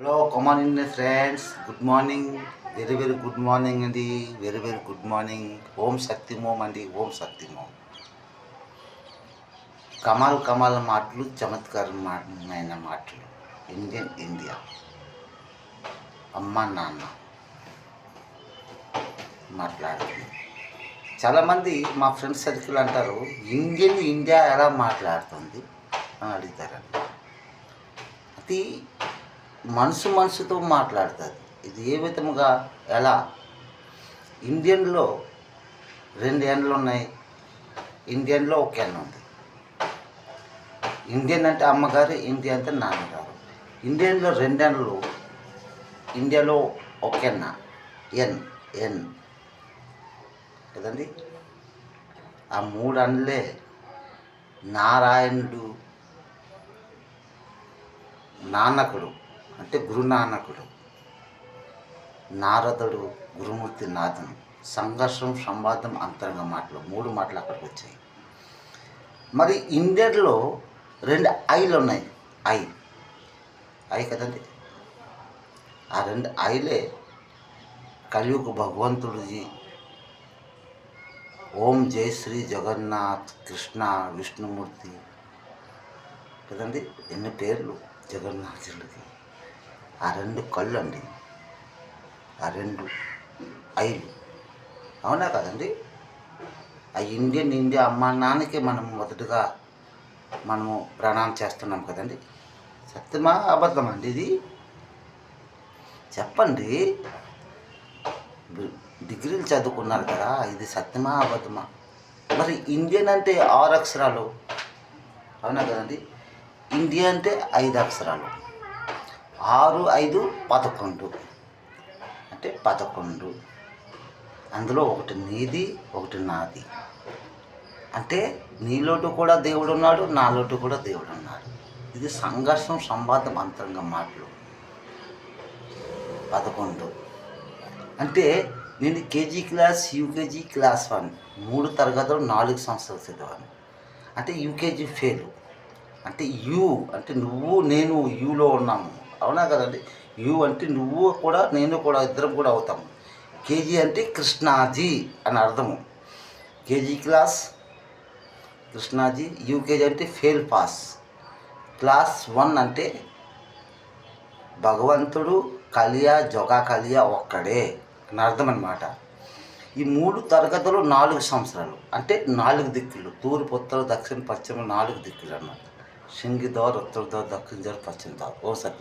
Hello come on friends, good morning. Very very good morning అండి. Very very good morning. Om Shakti మోం అండి. ఓం శక్తి మోం. కమాల్ మాటలు, చమత్కారమైన మాటలు. ఇండియా అమ్మ నాన్న మాట్లాడుతుంది. చాలామంది మా ఫ్రెండ్స్ సర్కిల్ అంటారు, ఇండియా ఎలా మాట్లాడుతుంది అని అడుగుతారండి. అది మనసుతో మాట్లాడుతుంది. ఇది ఏ విధముగా, ఎలా? ఇండియన్లో 2 ఎండ్లు ఉన్నాయి, ఇండియన్లో 1 ఎన్ ఉంది. ఇండియన్ అంటే అమ్మగారు, ఇండియా అంటే నాన్నగారు. ఇండియన్లో 2 ఎండ్లు, ఇండియాలో 1 ఎన్ కదండి. ఆ 3 ఎండ్లే నారాయణుడు, నానకుడు అంటే గురునానకుడు, నారదుడు, గురుమూర్తి నాథుడు. సంఘర్షం, సంవాదం, అంతరంగ మాటలు, 3 మాటలు అక్కడికి వచ్చాయి. మరి ఇండియన్లో 2 ఐలు ఉన్నాయి. ఐ కదండి. ఆ 2 ఐలే కలియుగ భగవంతుడిజీ. ఓం జై శ్రీ జగన్నాథ్ కృష్ణ విష్ణుమూర్తి కదండి. ఎన్ని పేర్లు జగన్నాథుడికి. ఆ 2 కళ్ళు అండి, ఆ 2 ఐలు. అవునా కదండి. ఆ ఇండియా అమ్మ నాన్నకి మనం మొదటగా మనము ప్రణామం చేస్తున్నాం కదండి. సత్యమా అబద్ధమా అండి ఇది? చెప్పండి. డిగ్రీలు చదువుకున్నారు కదా, ఇది సత్యమా అబద్ధమా? మరి ఇండియన్ అంటే 6 అక్షరాలు. అవునా కదండి. ఇండియా అంటే 5 అక్షరాలు. 6, 5, 11 అంటే 11. అందులో ఒకటి నీది, ఒకటి నాది. అంటే నీలోటు కూడా దేవుడు ఉన్నాడు, నాలోటు కూడా దేవుడు ఉన్నాడు. ఇది సంఘర్షం, సంవాదం, అంతరంగ మాటలు. 11 అంటే నేను కేజీ క్లాస్, యూకేజీ క్లాస్ 1 3 తరగతులు 4 సంవత్సరాలు చదివాను. అంటే యూకేజీ ఫెయిల్. అంటే యూ అంటే నువ్వు నేను యూలో ఉన్నాము. అవునా కదండి. యూ అంటే నువ్వు కూడా నేను కూడా, ఇద్దరం కూడా అవుతాము. కేజీ అంటే కృష్ణాజీ అని అర్థము. KG class Krishnaji. యూకేజీ అంటే ఫెయిల్ పాస్. క్లాస్ 1 అంటే భగవంతుడు కలియా ఒక్కడే అని అర్థం అన్నమాట. ఈ 3 తరగతులు 4 సంవత్సరాలు అంటే 4 దిక్కులు. తూర్పు, ఉత్తర, దక్షిణ, పశ్చిమ 4 దిక్కులు అన్నమాట. సింగి దోర్, ఉత్తర దోర్, దక్షిణ దోర్, పశ్చిమ దోర్. ఓ సత్యం.